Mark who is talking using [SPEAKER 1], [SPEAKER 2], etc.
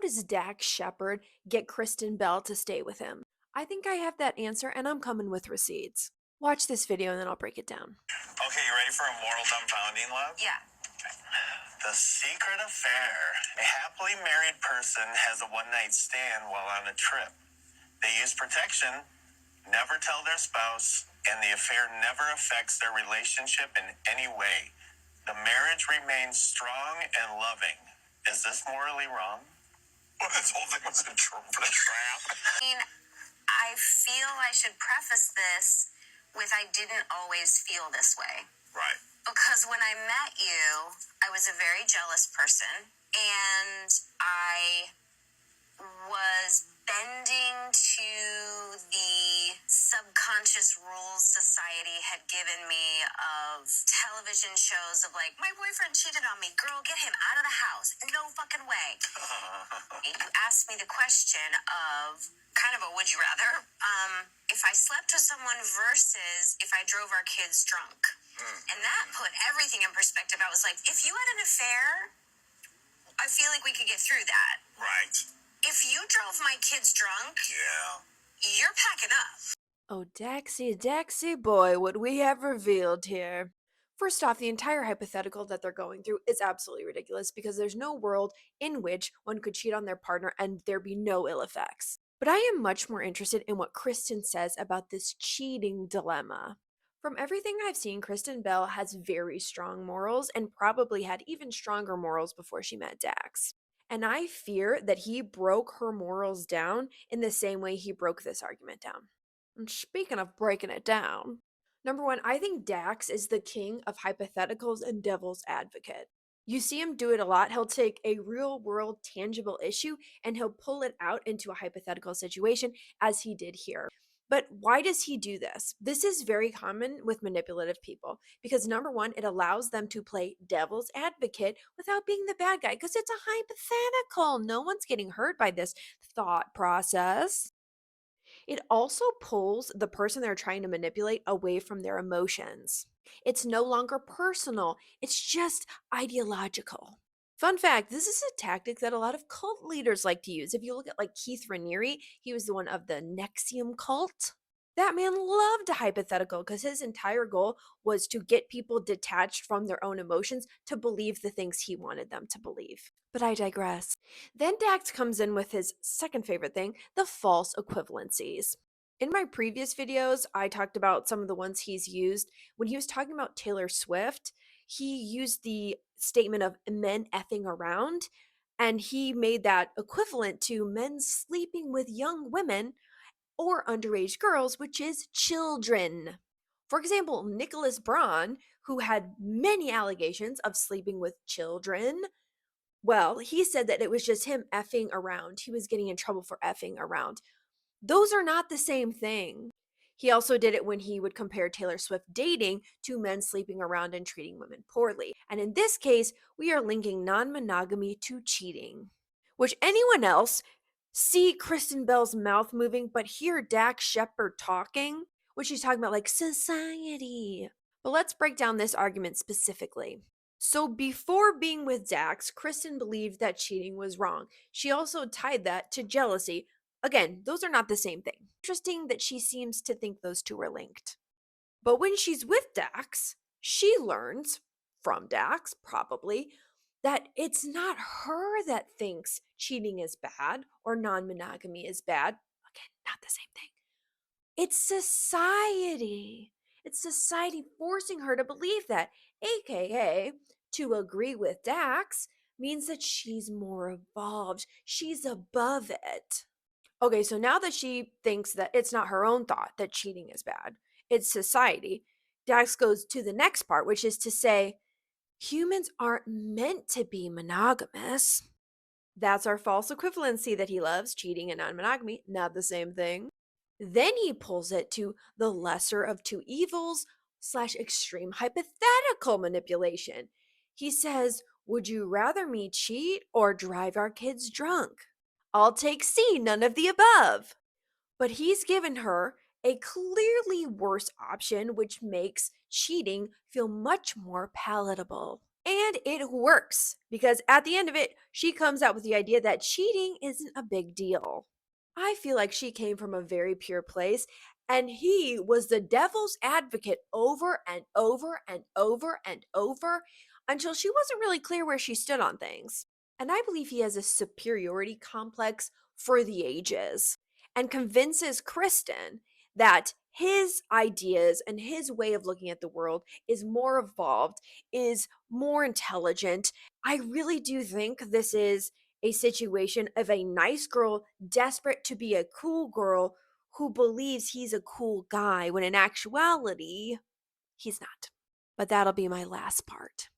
[SPEAKER 1] does Dax Shepard get Kristen Bell to stay with him? I think I have that answer and I'm coming with receipts. Watch this video and then I'll break it down.
[SPEAKER 2] Okay, you ready for a moral dumbfounding, love?
[SPEAKER 3] Yeah.
[SPEAKER 2] The secret affair. A happily married person has a one-night stand while on a trip. They use protection, never tell their spouse, and the affair never affects their relationship in any way. The marriage remains strong and loving. Is this morally wrong? Well, this whole thing was a trap.
[SPEAKER 3] I mean, I feel I should preface this with I didn't always feel this way.
[SPEAKER 2] Right.
[SPEAKER 3] Because when I met you, I was a very jealous person, and I was bending to the subconscious rules society had given me of television shows of like, my boyfriend cheated on me, girl, get him out of the house. No fucking way. You asked me the question of kind of a would you rather, if I slept with someone versus if I drove our kids drunk. And that put everything in perspective. I was like, if you had an affair, I feel like we could get through that.
[SPEAKER 2] Right.
[SPEAKER 3] If you drove my kids drunk,
[SPEAKER 2] Yeah.
[SPEAKER 3] you're packing up.
[SPEAKER 1] Oh, Daxy boy, what we have revealed here. First off, the entire hypothetical that they're going through is absolutely ridiculous because there's no world in which one could cheat on their partner and there be no ill effects. But I am much more interested in what Kristen says about this cheating dilemma. From everything I've seen, Kristen Bell has very strong morals and probably had even stronger morals before she met Dax. And I fear that he broke her morals down in the same way he broke this argument down. And speaking of breaking it down, number one, I think Dax is the king of hypotheticals and devil's advocate. You see him do it a lot. He'll take a real world tangible issue and he'll pull it out into a hypothetical situation, as he did here. But why does he do this? This is very common with manipulative people because number one, it allows them to play devil's advocate without being the bad guy because it's a hypothetical. No one's getting hurt by this thought process. It also pulls the person they're trying to manipulate away from their emotions. It's no longer personal, it's just ideological. Fun fact, this is a tactic that a lot of cult leaders like to use. If you look at like Keith Raniere, he was the one of the Nexium cult. That man loved a hypothetical because his entire goal was to get people detached from their own emotions to believe the things he wanted them to believe. But I digress. Then Dax comes in with his second favorite thing, the false equivalencies. In my previous videos, I talked about some of the ones he's used. When he was talking about Taylor Swift, he used the statement of men effing around, and he made that equivalent to men sleeping with young women or underage girls, which is children. For example, Nicholas Braun, who had many allegations of sleeping with children, well, he said that it was just him effing around. He was getting in trouble for effing around. Those are not the same thing. He also did it when he would compare Taylor Swift dating to men sleeping around and treating women poorly. And in this case, we are linking non monogamy to cheating. Which anyone else see Kristen Bell's mouth moving, but hear Dax Shepard talking, which she's talking about like society. But let's break down this argument specifically. So before being with Dax, Kristen believed that cheating was wrong. She also tied that to jealousy. Again, those are not the same thing. Interesting that she seems to think those two are linked. But when she's with Dax, she learns from Dax, probably, that it's not her that thinks cheating is bad or non monogamy is bad. Again, not the same thing. It's society. It's society forcing her to believe that, aka, to agree with Dax means that she's more evolved. She's above it. Okay, so now that she thinks that it's not her own thought that cheating is bad, it's society, Dax goes to the next part, which is to say, humans aren't meant to be monogamous. That's our false equivalency that he loves, cheating and non monogamy, not the same thing. Then he pulls it to the lesser of two evils / extreme hypothetical manipulation. He says, would you rather me cheat or drive our kids drunk? I'll take C, none of the above. But he's given her a clearly worse option, which makes cheating feel much more palatable. And it works because at the end of it, she comes out with the idea that cheating isn't a big deal. I feel like she came from a very pure place, and he was the devil's advocate over and over and over and over until she wasn't really clear where she stood on things. And I believe he has a superiority complex for the ages and convinces Kristen that his ideas and his way of looking at the world is more evolved, is more intelligent. I really do think this is a situation of a nice girl desperate to be a cool girl who believes he's a cool guy when in actuality, he's not. But that'll be my last part.